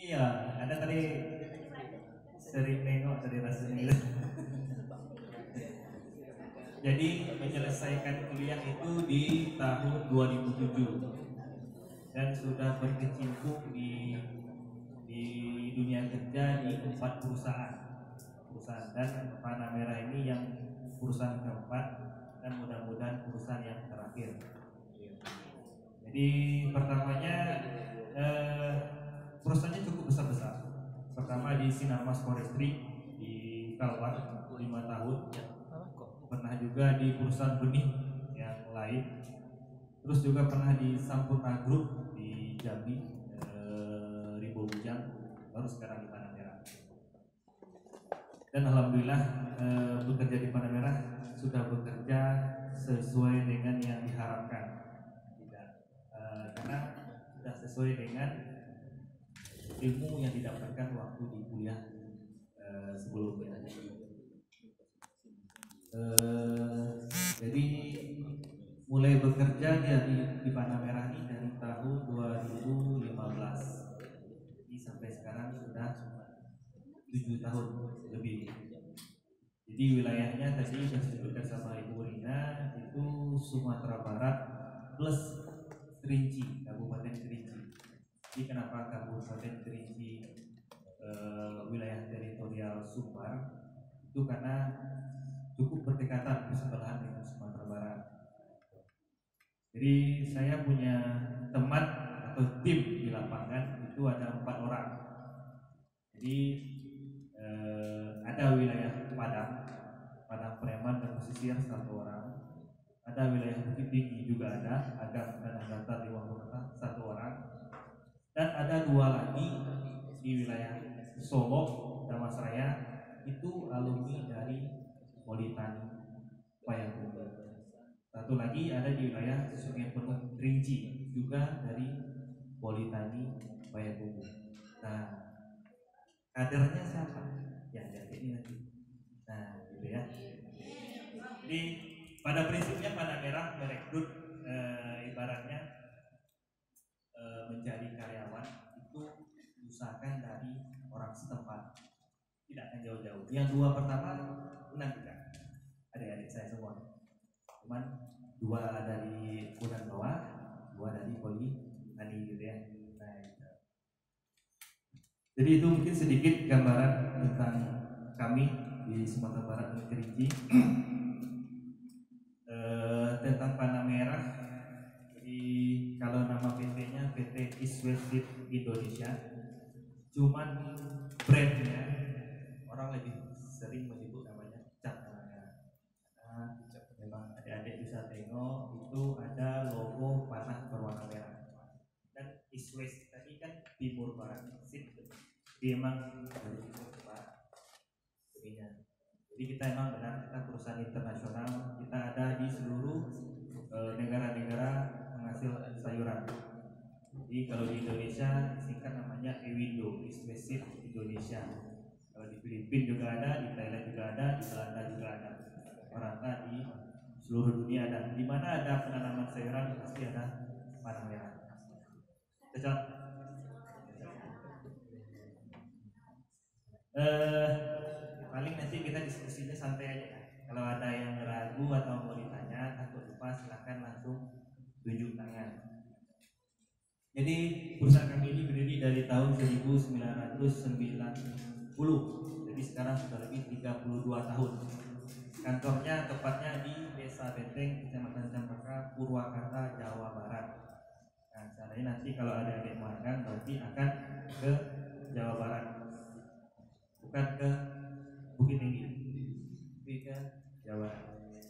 Iya, Anda tadi sering nengok dari rasanya gitu. Jadi menyelesaikan kuliah itu di tahun 2007 dan sudah berkecimpung di dunia kerja di 4 perusahaan dan Panah Merah ini yang perusahaan keempat dan mudah-mudahan perusahaan yang terakhir. Jadi pertamanya eh, perusahaannya cukup besar-besar. Pertama di Sinarmas Forestry di Kalbar 5 tahun. Pernah juga di perusahaan benih yang lain. Terus juga pernah di Sampurna Group di Jambi, Ribo Bujang, baru sekarang di Panah Merah. Dan alhamdulillah bekerja di Panah Merah sudah bekerja sesuai dengan yang diharapkan. Karena sudah sesuai dengan ilmu yang didapatkan waktu di kuliah sebelumnya. Jadi mulai bekerja di Panah Merah ini dari tahun 2015. Jadi sampai sekarang sudah 7 tahun lebih. Jadi wilayahnya tadi sudah disebutkan sama Ibu Rina, itu Sumatera Barat plus Kerinci, Kabupaten Kerinci. Jadi kenapa Kabupaten Kerinci wilayah teritorial Sumbar? Itu karena cukup berdekatan bersebelahan dengan Sumatera Barat. Jadi saya punya teman atau tim di lapangan itu ada 4 orang. Jadi ada wilayah Padang Preman dan Pesisir 1 orang. Ada wilayah Bukit Tinggi juga ada, Agam dan Datar di Wangkota 1 orang. Dan ada 2 lagi di wilayah Solo, Damasraya, itu alumni dari Politani Payakumbuh. 1 lagi ada di wilayah Sungai Penuh Kerinci, juga dari Politani Payakumbuh. Nah, kadernya siapa? Ya, jadi ini nanti. Nah, gitu ya. Jadi pada prinsipnya Panah Merah merekrut ibaratnya menjadi karyawan itu usahakan dari orang setempat, tidak akan jauh-jauh. Yang 2 pertama Unan juga, adik-adik saya semua. Cuman 2 dari Unan bawah, 2 dari Poli Tani gitu ya. Nah, gitu. Jadi itu mungkin sedikit gambaran tentang kami di Sumatera Barat dan Kerinci. Tentang Panah Merah. Jadi kalau nama PT-nya PT East West Indonesia, cuman brandnya orang lebih sering menyebut namanya Cap Panah Merah. Nah, memang adik-adik bisa tengok itu ada logo panah berwarna merah. Dan East West tadi kan timur barat, dia memang dari timur ke barat. Jadi kita emang benar, kita perusahaan internasional, kita ada di seluruh negara-negara penghasil sayuran. Jadi kalau di Indonesia singkat namanya EWINDO, East West Indonesia. Kalau di Filipina juga ada, di Thailand juga ada, di Belanda juga ada. Merata di seluruh dunia ada. Di mana ada penanaman sayuran pasti ada Panah Merah. Cocok? Paling nanti kita diskusinya santai aja. Kalau ada yang ragu atau mau ditanya, takut lupa, silahkan langsung tunjuk tangan. Jadi perusahaan kami ini berdiri dari tahun 1990. Jadi sekarang sudah lebih 32 tahun. Kantornya tepatnya di Desa Benteng, Kecamatan Cempaka, Purwakarta, Jawa Barat. Nah, caranya nanti kalau ada adik magang berarti akan ke Jawa Barat, bukan ke Bukit Tinggi, tapi ke Jawa.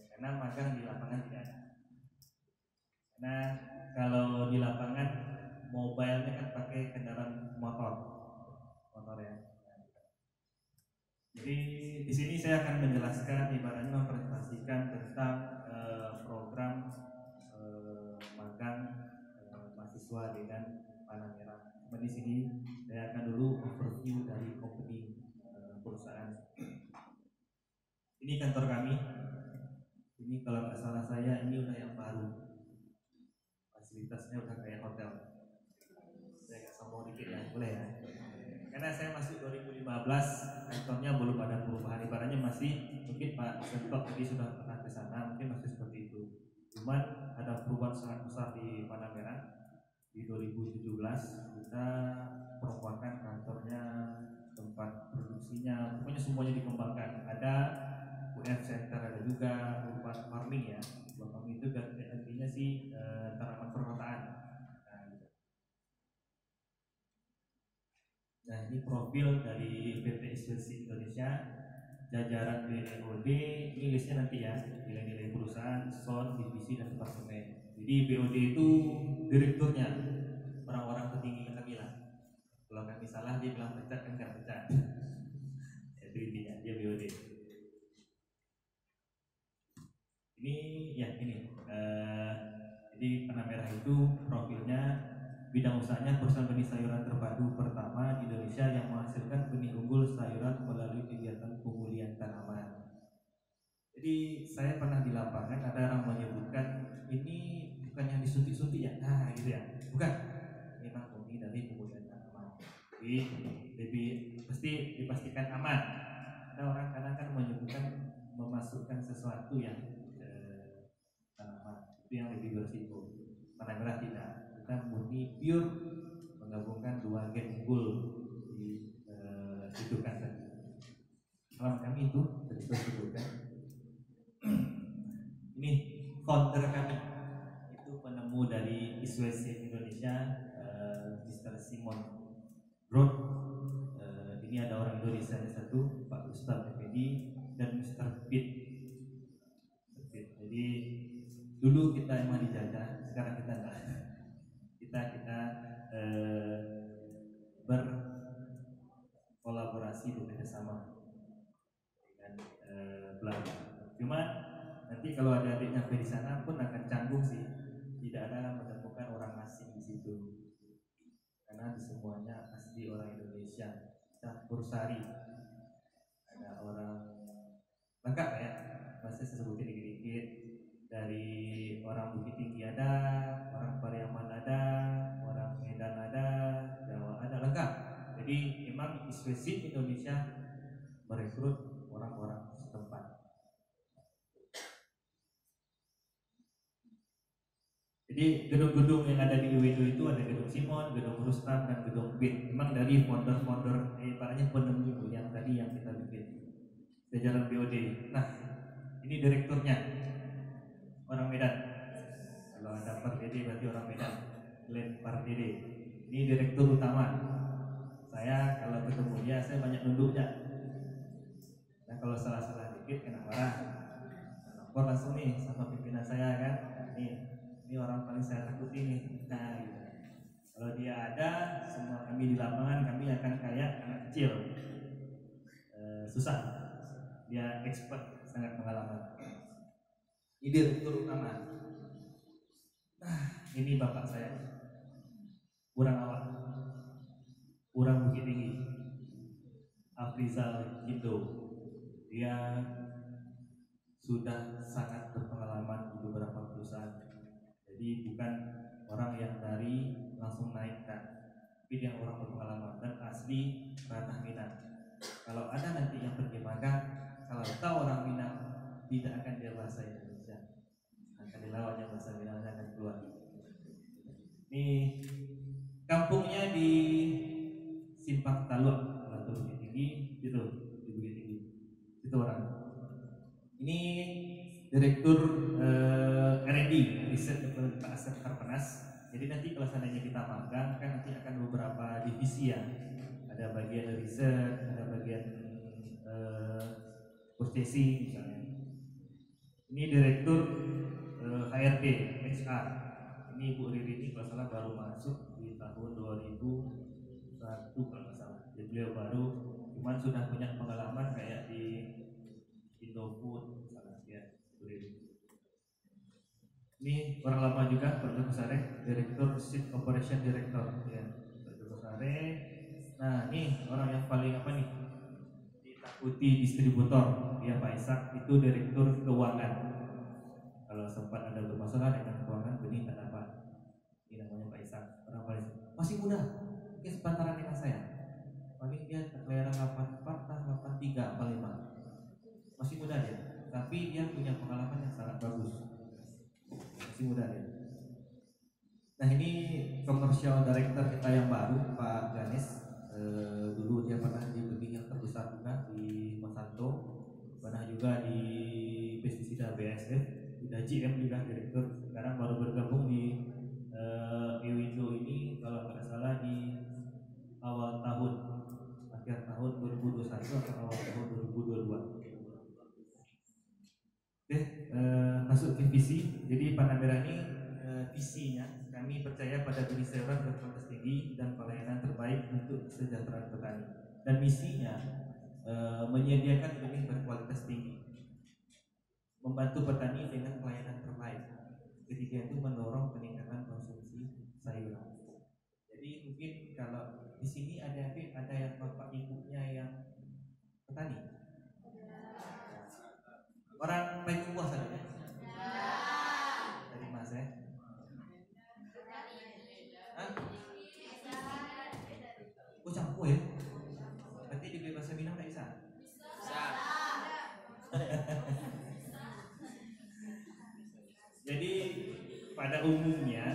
Karena magang di lapangan tidak ada. Karena kalau di lapangan mobilenya kan pakai kendaraan motor ya. Jadi di sini saya akan menjelaskan, ibaratnya mempresentasikan tentang program magang mahasiswa dengan Panah Merah. Di sini saya akan dulu overview dari company perusahaan. Ini kantor kami. Ini kalau nggak salah saya ini udah yang baru. Fasilitasnya udah kayak hotel. Saya agak sombong dikit ya, boleh ya. karena saya masuk 2015, kantornya belum ada perubahan, ibaratnya masih mungkin Pak Sentok tadi sudah pernah ke sana, mungkin masih seperti itu. Cuman ada perubahan sangat besar di Panamera. Di 2017 kita perubahan kantornya, tempat produksinya, pokoknya semuanya dikembangkan. Ada UF Center, ada juga urban farming ya. Urban farming itu artinya sih tanaman perkotaan. Nah, ini profil dari PT Inspeksi Indonesia, jajaran BOD, ini listnya nanti ya, nilai-nilai perusahaan, SON, divisi, dan departemen. Jadi BOD itu direkturnya, orang-orang tertinggi kami lah. Kalau kami salah, dia bilang pecat, kan nggak pecat. Itu intinya, dia BOD. Ini ya ini, jadi Panamera itu profilnya, bidang usahanya perusahaan benih sayuran terpadu pertama di Indonesia yang menghasilkan benih unggul sayuran melalui kegiatan pemulihan tanaman. Jadi saya pernah di lapangan, ada orang menyebutkan ini bukan yang disuntik-suntik ya, nah gitu ya, bukan. Memang benih dari pemulihan tanaman. Jadi lebih pasti dipastikan aman. Ada orang kadang kan menyebutkan memasukkan sesuatu yang tanaman itu yang lebih berisiko. Panamera tidak, kita murni pure menggabungkan dua gen unggul di hidupkan tadi. Kalau kami itu disebutkan ini founder kami itu penemu dari ISWC Indonesia, Mr. Simon Roth. Ini ada orang Indonesia satu, Pak Ustadz Effendi dan Mr. Pitt. Jadi dulu kita emang dijajah, sekarang kita enggak. Kita berkolaborasi, bekerjasama dengan Belanda. Cuma nanti kalau ada adik nyampe di sana pun akan canggung sih, tidak ada menemukan orang asing di situ, karena di semuanya asli orang Indonesia, campur sari. Ada orang lengkap ya, masih saya sebutin dikit-dikit. Dari orang Bukit Tinggi ada, orang Pariaman ada, orang Medan ada, Jawa ada, lengkap. Jadi memang ISWC Indonesia merekrut orang-orang setempat. Jadi gedung-gedung yang ada di UINDO itu ada gedung Simon, gedung Rustam, dan gedung Pitt. Memang dari founder-founder, ibaratnya penemu yang tadi yang kita bikin, jajaran BOD. Nah, ini direkturnya orang Medan. Kalau ada Pardede berarti orang Medan. Glenn Pardede. Ini direktur utama. Saya kalau ketemu dia, saya banyak nunduknya. Nah, kalau salah-salah dikit kena marah, lapor langsung nih sama pimpinan saya kan. Ini orang paling saya takuti nih. Nah, gitu. Kalau dia ada, semua kami di lapangan kami akan kayak anak kecil. Susah. Dia expert, sangat pengalaman. Ini direktur utama. Nah, ini bapak saya, kurang awal, kurang Bukit Tinggi, Afrizal Indo. Dia sudah sangat berpengalaman di beberapa perusahaan. Jadi bukan orang yang dari langsung naik kan, tapi dia orang berpengalaman dan asli ranah Minang. Kalau ada nanti yang pergi magang, kalau tahu orang Minang, tidak akan dia bahasa Indonesia, akan dilawannya bahasa Minang akan keluar. Ini kampungnya di Simpang Taluk, atau Bukit Tinggi, gitu, di Bukit Tinggi. Itu orang. Ini direktur R&D, Riset Development Aset Harpenas. Jadi nanti kalau seandainya kita magang, kan nanti akan beberapa divisi ya. Ada bagian riset, ada bagian purchasing misalnya. Ini direktur HRD, HR. Ini Bu Riri ini kalau salah baru masuk di tahun 2001 kalau nggak salah. Jadi beliau baru, cuman sudah punya pengalaman kayak di Indofood misalnya ya, Bu Riri. Ini orang lama juga, Pak Joko Sare, Direktur Shift Operation Director ya, Pak Joko Sare. Nah, ini orang yang paling apa nih? Ditakuti distributor, ya Pak Isak, itu Direktur Keuangan. Kalau sempat ada bermasalah dengan keuangan benih tak dapat. Ini namanya Pak Isak, orang paling masih muda, mungkin sepantaran dengan saya. Oh, ini dia kelahiran 84 dan 83 45, masih muda dia, tapi dia punya pengalaman yang sangat bagus, masih muda dia. Nah ini commercial director kita yang baru, Pak Ganes. Dulu dia pernah di benih yang terbesar juga di Monsanto, pernah juga di pestisida BASF, udah GM juga direktur. Sekarang baru bergabung di Ewindo ini kalau nggak salah di awal tahun, akhir tahun 2021 atau awal tahun 2022. Oke, masuk ke visi. Jadi Panamera ini visinya, kami percaya pada benih sayuran berkualitas tinggi dan pelayanan terbaik untuk kesejahteraan petani. Dan misinya menyediakan benih berkualitas tinggi, membantu petani dengan pelayanan terbaik. Ketiga itu mendorong peningkatan konsumsi sayuran. Jadi mungkin kalau di sini ada yang bapak ibunya yang petani, orang baik buah saja. Dari Mas ya? Hah? Oh campur ya? Berarti di bahasa Minang tak bisa? Bisa. Jadi pada umumnya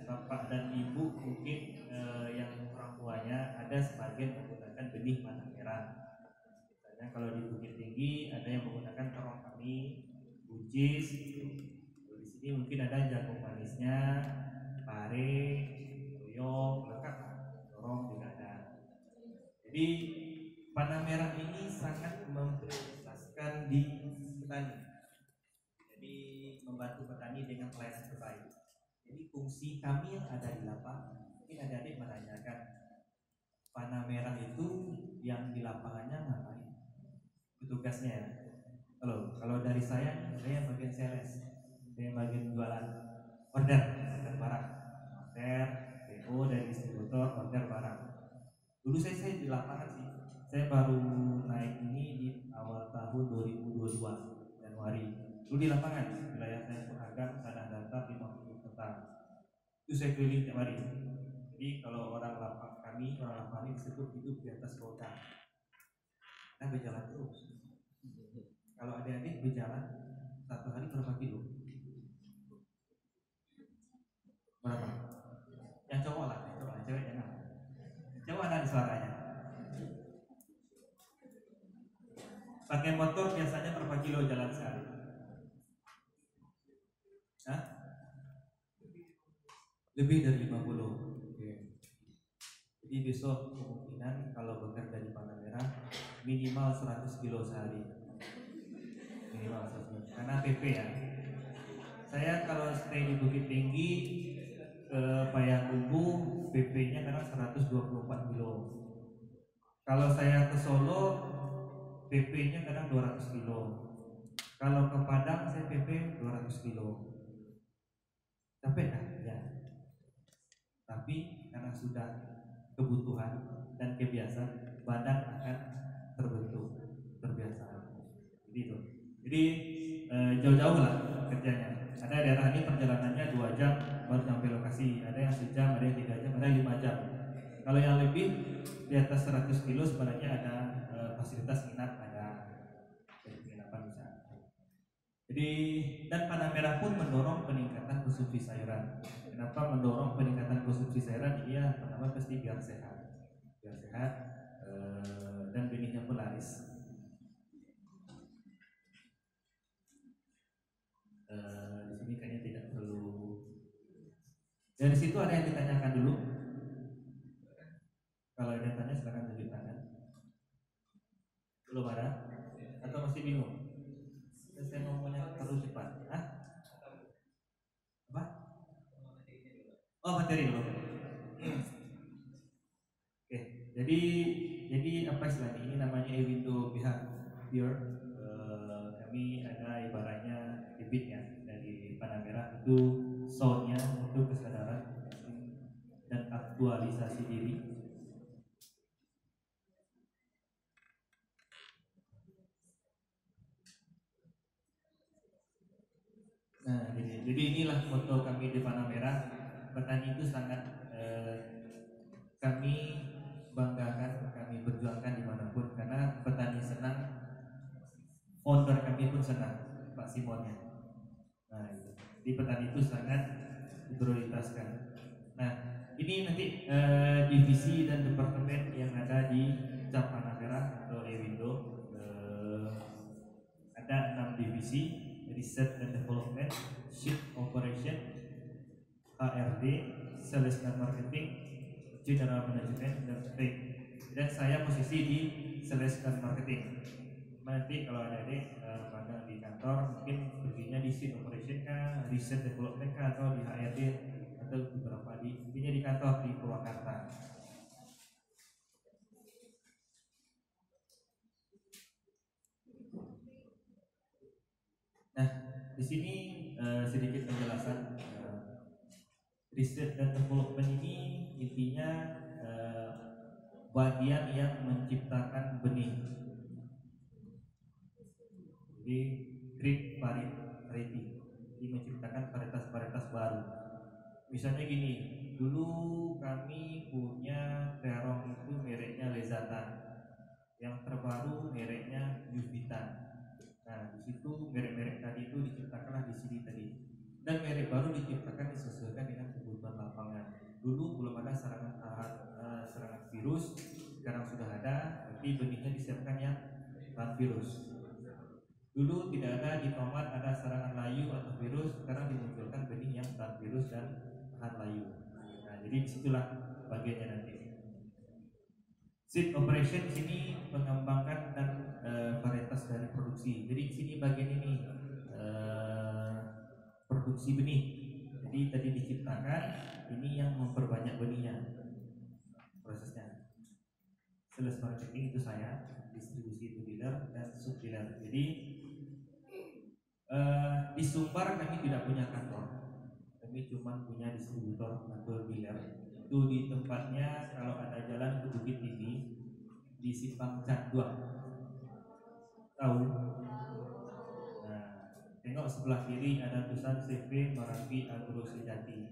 bapak dan ibu mungkin yang orang tuanya ada sebagian menggunakan benih Panamera. Misalnya kalau di Bukit Tinggi ada yang menggunakan terong kami, buncis. Di sini mungkin ada jagung manisnya, pare, toyong, lengkap, terong juga ada. Jadi Panamera ini sangat memprioritaskan di petani. Jadi membantu petani dengan pelayanan terbaik. Jadi fungsi kami yang ada di lapangan, mungkin adik-adik menanyakan, Panamera itu yang di lapangannya ngapain? Petugasnya ya. Kalau dari saya bagian sales, saya bagian jualan, order barang, order PO dari distributor, order barang. Dulu saya di lapangan sih. Saya baru naik ini di awal tahun 2022 Januari. Dulu di lapangan, wilayah saya Purhagan, Tanah Datar 50 hektar. Itu saya keliling tiap hari. Jadi kalau orang lapangan ini disebut hidup di atas roda. Kita berjalan terus. Kalau adik-adik berjalan satu hari berapa kilo? Berapa? Yang cowok lah, cewek jangan. Cowok ada suaranya. Pakai motor biasanya berapa kilo jalan sehari? Hah? Lebih dari 50. Oke. Jadi besok kemungkinan kalau bekerja di Panamera minimal 100 kilo sehari. Minimal 100 kilo. Karena PP ya. Saya kalau stay di Bukit Tinggi ke Payakumbu PP-nya kadang 124 kilo. Kalau saya ke Solo PP-nya kadang 200 kilo. Kalau ke Padang saya PP 200 kilo. Capek kan? Ya. Tapi karena sudah kebutuhan dan kebiasaan, badan akan terbentuk, terbiasa. Jadi itu. Jadi jauh-jauh lah kerjanya. Ada daerah ini perjalanannya 2 jam baru sampai lokasi. Ada yang sejam, ada yang 3 jam, ada yang 5 jam. Kalau yang lebih di atas 100 kilo sebenarnya ada fasilitas nginap, ada penginapan bisa. Jadi dan Panamera pun mendorong peningkatan konsumsi sayuran. Kenapa mendorong peningkatan konsumsi sayuran? Iya, pertama pasti biar sehat, dan benihnya pun laris. Di sini kayaknya tidak perlu. Dari situ ada yang ditanyakan dulu. Kalau ada yang tanya silakan tunjuk tangan. Belum ada? Atau masih bingung? Saya ngomongnya terlalu cepat. Hah? Apa? Oh, materi dulu. Oke, jadi apa istilahnya ini namanya Ewindo Behavior. Kami ada ibaratnya bibit ya dari Panamera itu soundnya untuk kesadaran dan aktualisasi diri. Nah, jadi inilah foto kami di Panamera. Petani itu sangat kami banggakan, kami perjuangkan Jadi petani itu sangat diprioritaskan. Nah, ini nanti divisi dan departemen yang ada di Cap Panah Merah atau Ewindo. Ada 6 divisi: Research and Development, Shift Operation, HRD, Sales and Marketing, General Management, dan Trade. Dan saya posisi di Sales and Marketing. Nanti kalau ada adik magang di kantor, mungkin perginya di Shift Operation kah, Research Development kah, atau di HRD, atau beberapa intinya di kantor di Purwakarta. Nah, di sini sedikit penjelasan. Research dan development ini intinya bagian yang menciptakan benih. Jadi breed variety, jadi menciptakan varietas-varietas baru. Misalnya gini, dulu kami punya terong itu mereknya Lezata, yang terbaru mereknya Yuvita. Nah, di situ merek-merek tadi itu diciptakanlah di sini tadi. Dan merek baru diciptakan disesuaikan dengan kebutuhan lapangan. Dulu belum ada serangan virus, sekarang sudah ada, tapi benihnya disiapkan yang tahan virus. Dulu tidak ada di tomat ada serangan layu atau virus, sekarang dimunculkan benih yang tahan virus dan tahan layu. Nah, jadi disitulah bagiannya nanti. Seed operation sini mengembangkan dan varietas dari produksi. Jadi di sini bagian ini produksi benih. Jadi tadi diciptakan, ini yang memperbanyak benihnya prosesnya. Sales marketing itu saya, distribusi itu dealer dan sub dealer. Jadi di Sumbar kami tidak punya kantor, kami cuma punya distributor atau dealer. Itu di tempatnya kalau ada jalan ke Bukit Tinggi di Simpang Canduang, tahu? Tengok sebelah kiri ada tulisan CV Merapi Agro Sejati.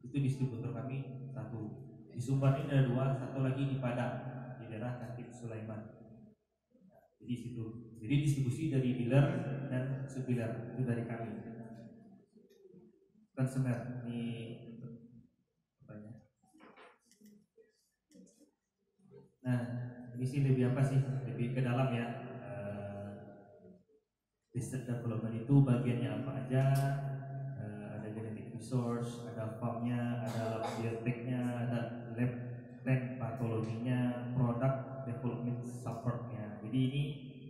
Itu distributor kami satu. Di Sumbar ini ada 2, satu lagi di Padang di daerah Khatib Sulaiman. Jadi situ. Jadi distribusi dari dealer dan sub-dealer itu dari kami. Consumer ini apanya? Nah, ini sih lebih apa sih? Lebih ke dalam ya. Research development itu bagiannya apa aja? Ada genetic resource, ada farmnya, ada lab biotechnya, ada lab patologinya, product development supportnya. Jadi ini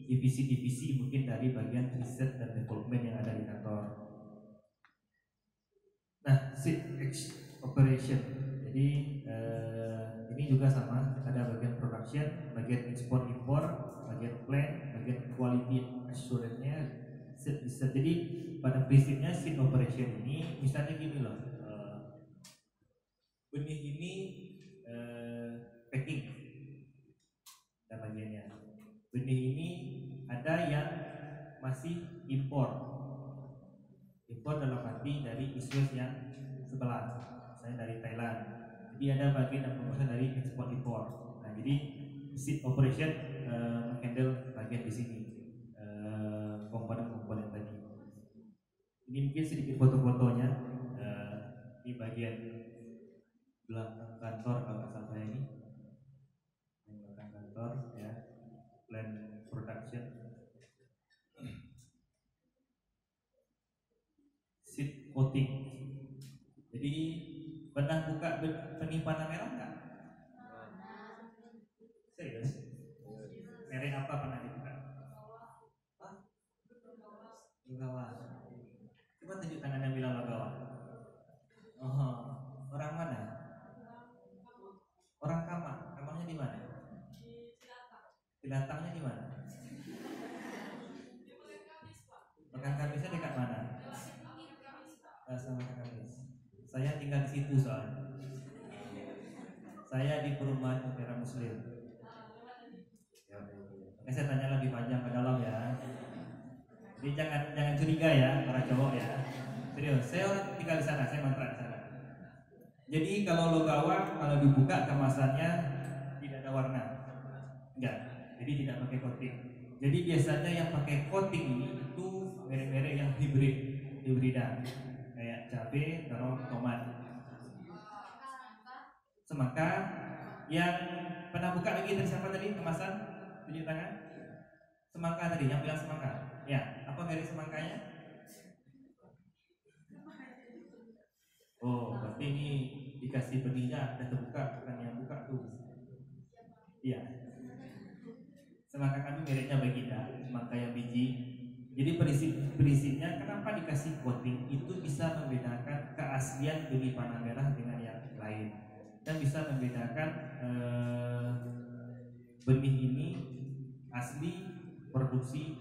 divisi-divisi mungkin dari bagian research dan development yang ada di kantor. Nah, seed operation. Jadi ini juga sama, ada bagian production, bagian ekspor impor, bagian plant, bagian quality assurance-nya. Jadi pada prinsipnya seed operation ini misalnya gini loh, benih ini packing dan bagiannya. Benih ini ada yang masih impor dalam arti dari Iswes yang sebelah, misalnya dari Thailand. Jadi ada bagian yang pembuatan dari ekspor impor. Nah, jadi seed operation handle bagian di sini, komponen-komponen tadi. Ini mungkin sedikit foto-fotonya. Ini bagian belakang kantor kalau nggak salah saya ini. Belakang kantor ya, plan production. Seed coating. Jadi pernah buka benih panah merah nggak? Serius? Merek apa pernah dibuka? Logawa. Coba tunjuk tangan yang bilang Logawa. Oh, orang mana? Orang Kamang. Kamangnya di mana? Dilatangnya di mana? Pekan Kamisnya dekat mana? Sama Kamis. Saya tinggal di situ soalnya. Saya di perumahan Mutiara Muslim. Oke, saya tanya lebih panjang ke dalam ya. Jadi jangan curiga ya para cowok ya. Serius, saya orang tinggal di sana, saya mantap di sana. Jadi kalau Logawa kalau dibuka kemasannya tidak ada warna, enggak. Jadi tidak pakai coating. Jadi biasanya yang pakai coating ini itu merek-merek yang hibrida, kayak cabai, terong, tomat. Semangka. Yang pernah buka lagi dari siapa tadi kemasan? Tunjuk tangan. Semangka tadi, yang bilang semangka. Ya, apa dari semangkanya? Oh, berarti ini dikasih benihnya dan terbuka, bukan yang buka tuh. Iya. Semangka kami mereknya Baginda, semangka yang biji. Jadi prinsipnya kenapa dikasih coating itu bisa membedakan keaslian benih panah merah dengan yang lain dan bisa membedakan benih ini asli produksi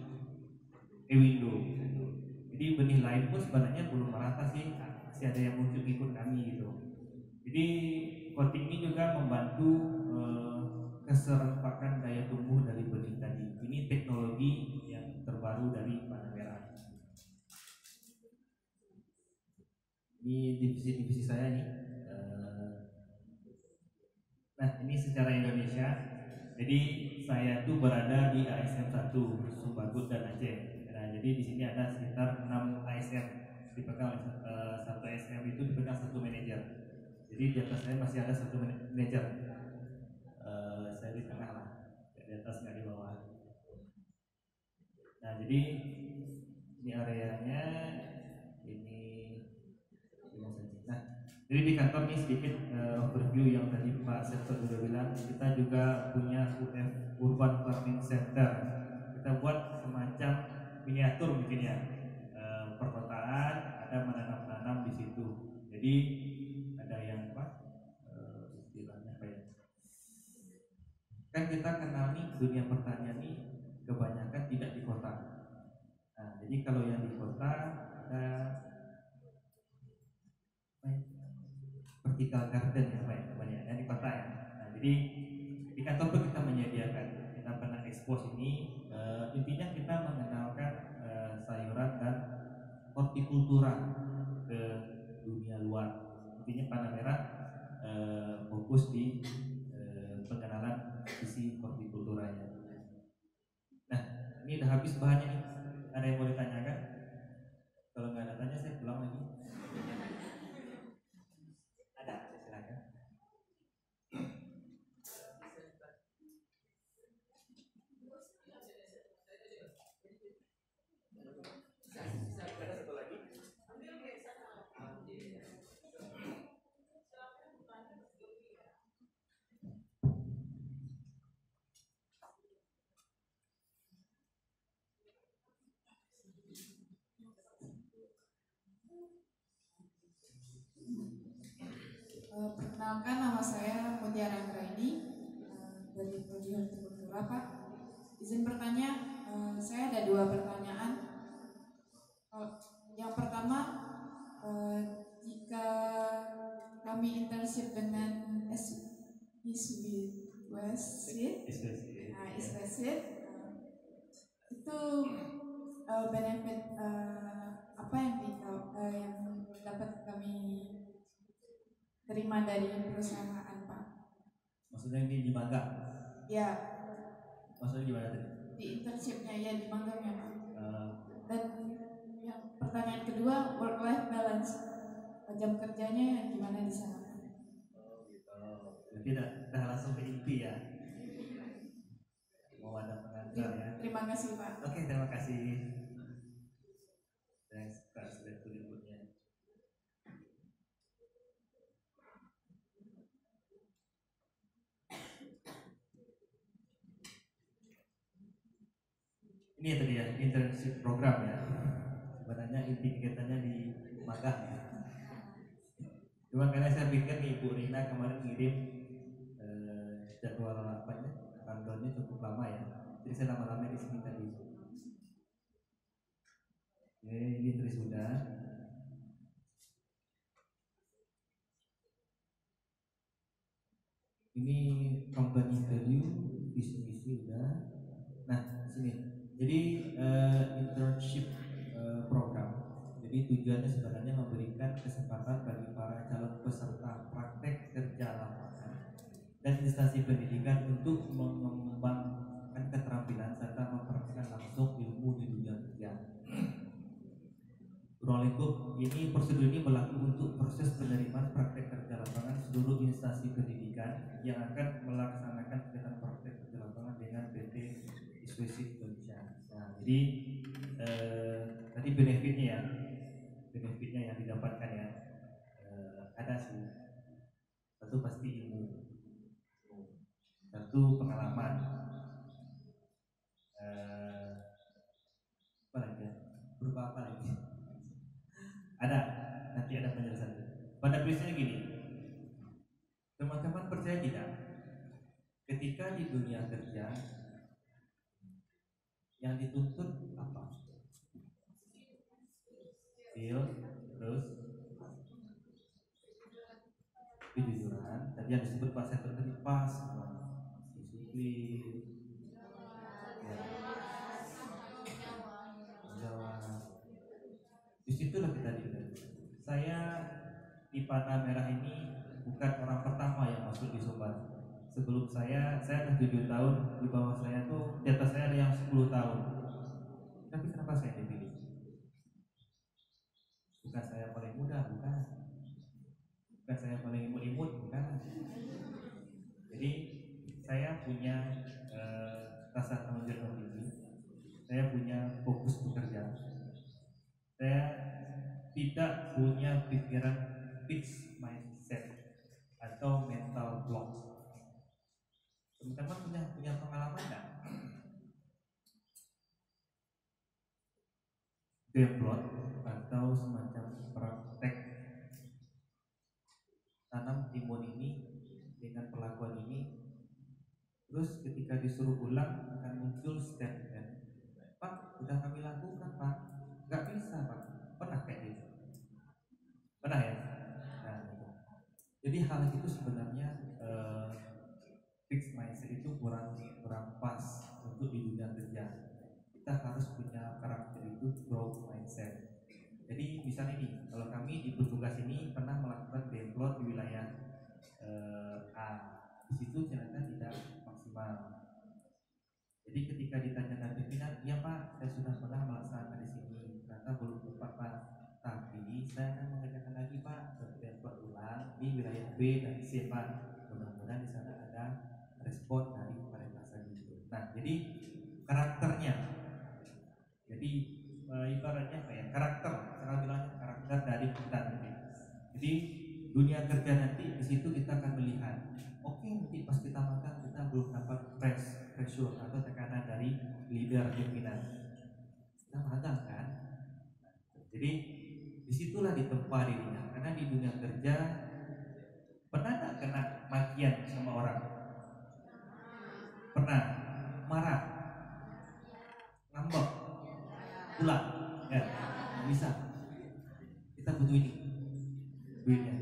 Ewindo. Jadi benih lain pun sebenarnya belum merata sih, masih ada yang muncul ikut kami gitu. Jadi coating ini juga membantu keserentakan daya tumbuh dari benih tadi. Ini teknologi yang terbaru dari panah merah. Ini divisi-divisi saya nih. Nah ini secara Indonesia. Jadi saya tuh berada di ASM 1 Sumbagut dan Aceh. Nah jadi di sini ada sekitar 6 ASM dipegang oleh satu ASM itu dipegang satu manajer. Jadi di atas saya masih ada satu manajer. Saya di tengah lah, di atas nggak di bawah. Nah jadi ini areanya, ini nah jadi di kantor ini sedikit overview yang tadi Pak Sektor sudah bilang. Kita juga punya UF Urban Farming Center. Kita buat semacam miniatur mungkin ya, perkotaan, ada menanam-nanam di situ. Jadi ada yang apa? Istilahnya apa ya? Kan kita kenal nih dunia pertanian nih kebanyakan tidak di kota. Nah, jadi kalau yang di kota ada vertical garden ya Pak ya, namanya yang di kota ya. Nah, jadi di kantor pun kita menyediakan, kita pernah ekspos ini, intinya kita mengenalkan sayuran dan hortikultura ke dunia luar. Intinya panah merah fokus di pengenalan sisi hortikulturanya. Nah, ini udah habis bahannya nih. Ada yang mau ditanyakan? Kalau nggak ada tanya saya pulang lagi. Ada, silakan. Ada satu lagi. Perkenalkan, nama saya Mutiara Anggraini dari Prodi Hortikultura, Pak. Izin bertanya, saya ada dua pertanyaan. Yang pertama, jika kami internship dengan Iswesit, itu benefit apa yang dapat kami terima dari perusahaan, Pak? Maksudnya ini di magang? Ya. Maksudnya gimana tadi? Di internshipnya ya, di magangnya, Pak. Dan yang pertanyaan kedua, work life balance, jam kerjanya gimana di sana? Oh gitu. Jadi dah langsung ke inti ya. Mau ada pengantar ya. Terima kasih, Pak. Oke, terima kasih. Saya sudah inputnya. Ini tadi ya, internship program ya. Sebenarnya inti kegiatannya di magang ya. Cuma karena saya pikir nih Bu Rina kemarin ngirim jadwal apa ya, rundownnya cukup lama ya. Jadi saya lama-lama di sini tadi. Oke, ini terus sudah. Ini company value, visi-visi udah. Nah, sini. Jadi internship program. Jadi tujuannya sebenarnya memberikan kesempatan bagi para calon peserta praktek kerja lapangan dan instansi pendidikan untuk mengembangkan keterampilan serta mempraktikkan langsung ilmu di dunia kerja. Kurang lebih ini prosedur ini berlaku melaksanakan kegiatan praktek kerja lapangan dengan PT Iswesi Indonesia. Nah, jadi tadi benefitnya yang didapatkan ya, ada sih. Satu pasti ilmu, satu pengalaman, apa lagi ya? Berupa apa lagi? Ada, nanti ada penjelasan. Pada prinsipnya gini, teman-teman percaya tidak? Ketika di dunia kerja yang dituntut apa? Skill, terus kejujuran. Tadi yang disebut Pak Seto tadi pas, disiplin, ya, jawab. Disitulah kita dilihat. Saya di Panah Merah ini bukan orang pertama yang masuk di Sumbar. Sebelum saya ada 7 tahun, di bawah saya tuh, di atas saya ada yang 10 tahun. Tapi kenapa saya dipilih? Bukan saya paling muda, bukan. Bukan saya paling imut-imut, bukan. Jadi saya punya rasa tanggung jawab tinggi. Saya punya fokus bekerja. Saya tidak punya pikiran fixed mindset atau mental block. Teman-teman punya pengalaman nggak? Demplot atau semacam praktek tanam timun ini dengan perlakuan ini, terus ketika disuruh ulang akan muncul statement, Pak, udah kami lakukan Pak, nggak bisa Pak. Pernah kayak gitu? Pernah ya? Nah, jadi hal itu sebenarnya fixed mindset itu kurang pas untuk di dunia kerja. Kita harus punya karakter itu growth mindset. Jadi misalnya nih, kalau kami di petugas ini pernah melakukan demplot di wilayah A, di situ ternyata tidak maksimal. Jadi ketika ditanyakan pimpinan, ya Pak, saya sudah pernah melaksanakan di sini, ternyata belum tepat Pak. Tapi saya akan mengerjakan lagi Pak, demplot ulang di wilayah B dan C Pak. Mudah-mudahan di sana ada respon dari mereka saja. Nah, jadi karakternya, jadi ibaratnya apa ya, karakter, cara bilangnya karakter dari kita nanti. Jadi dunia kerja nanti di situ kita akan melihat, oke, nanti pas kita makan kita belum dapat pressure atau tekanan dari leader pimpinan, kita magang kan. Jadi disitulah ditempa dirinya, karena di dunia kerja pernah nggak kena makian sama orang? Pernah. Marah, ngambek, pulang, ya, nggak bisa. Kita butuh ini duitnya.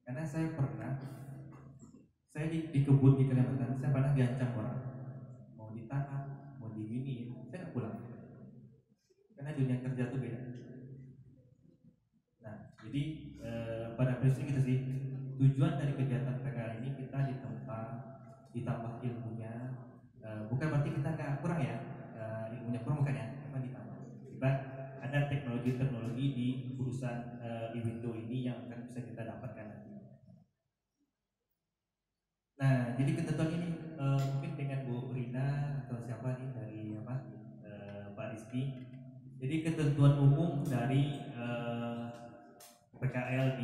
Karena saya di kebun di Kalimantan, saya pernah diancam orang, mau ditanam, mau diginiin, saya nggak pulang. Karena dunia kerja itu beda. Nah, jadi pada prinsip gitu sih, tujuan dari kegiatan PKL ini kita ditambah ilmunya, bukan berarti kita nggak kurang ya, ilmunya kurang bukan ya, apa ditambah. Kita ada teknologi di urusan e-window ini yang akan bisa kita dapatkan nanti. Nah, jadi ketentuan ini mungkin dengan Bu Rina atau siapa nih dari Pak Rizky. Jadi ketentuan umum dari PKL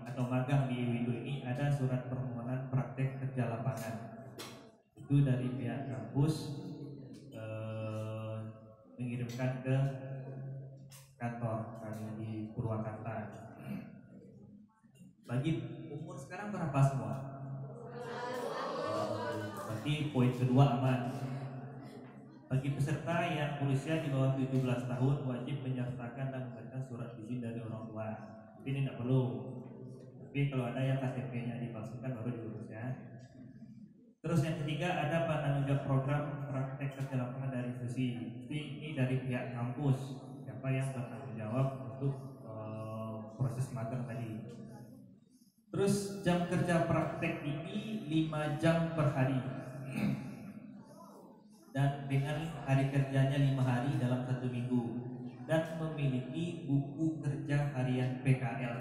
atau magang di window ini ada surat permohonan praktek kerja lapangan. Itu dari pihak kampus mengirimkan ke kantor kami di Purwakarta. Bagi umur sekarang berapa semua? Berarti poin kedua aman. Bagi peserta yang berusia di bawah 17 tahun wajib menyertakan dan memberikan surat izin dari orang tua. Ini tidak perlu. Tapi kalau ada yang KTP-nya dipalsukan baru diurus ya. Terus yang ketiga ada penanggung jawab program praktek kerja lapangan dari Fusi. Ini dari pihak kampus. Siapa yang bertanggung jawab untuk proses magang tadi. Terus jam kerja praktek ini 5 jam per hari. Dan dengan hari kerjanya 5 hari dalam 1 minggu dan memiliki buku kerja harian PKL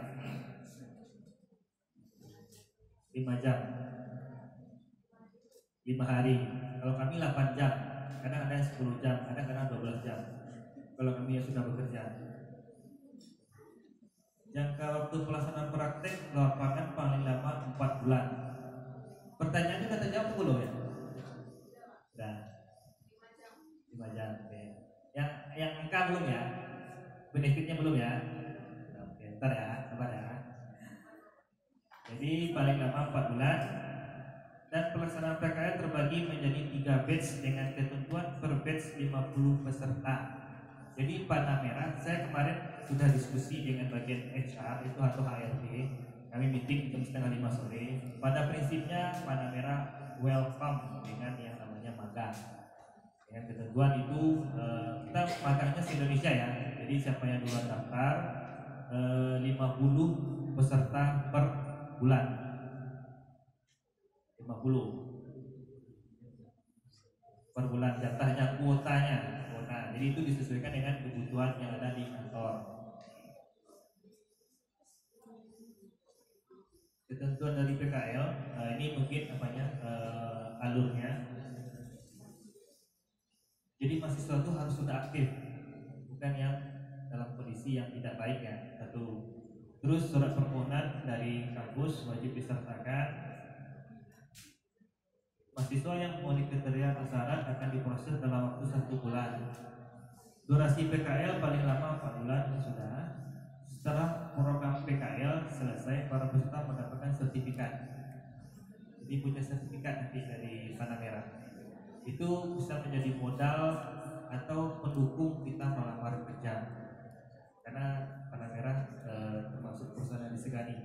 5 jam. 5 hari. Kalau kami 8 jam, kadang ada yang 10 jam, kadang-kadang 12 jam. Kalau kami yang sudah bekerja. Jangka waktu pelaksanaan praktek lapangan paling lama 4 bulan. Pertanyaannya udah terjawab belum ya? Udah. 5 jam. Oke. Yang angka belum ya? Benefitnya belum ya? Oke, ntar ya, sabar ya. Jadi paling lama 4 bulan. Dan pelaksanaan PKL terbagi menjadi 3 batch dengan ketentuan per batch 50 peserta. Jadi panah merah, saya kemarin sudah diskusi dengan bagian HR itu atau HRD. Kami meeting jam 4:30 sore. Pada prinsipnya panah merah welcome dengan yang namanya magang. Dengan ketentuan itu kita magangnya se Indonesia ya. Jadi siapa yang duluan daftar 50 peserta per bulan. 50 per bulan jatahnya kuotanya. Jadi itu disesuaikan dengan kebutuhan yang ada di kantor. Ketentuan dari PKL ini mungkin alurnya. Jadi mahasiswa itu harus sudah aktif, bukan yang dalam kondisi yang tidak baik ya. Satu. Terus surat permohonan dari kampus wajib disertakan. Mahasiswa yang memenuhi kriteria syarat akan diproses dalam waktu 1 bulan. Durasi PKL paling lama 4 bulan sudah. Setelah program PKL selesai, para peserta mendapatkan sertifikat. Jadi punya sertifikat nanti dari panah merah. Itu bisa menjadi modal atau pendukung kita melamar kerja. Karena panah merah termasuk perusahaan yang disegani.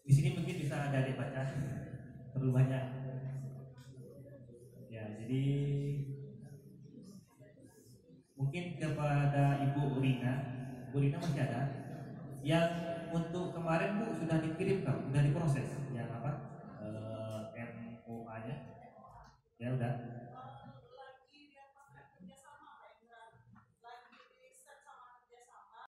Di sini mungkin bisa ada dibaca terlalu banyak. Ya, jadi mungkin kepada Ibu Rina masih ada yang untuk kemarin Bu sudah dikirim kan? Sudah diproses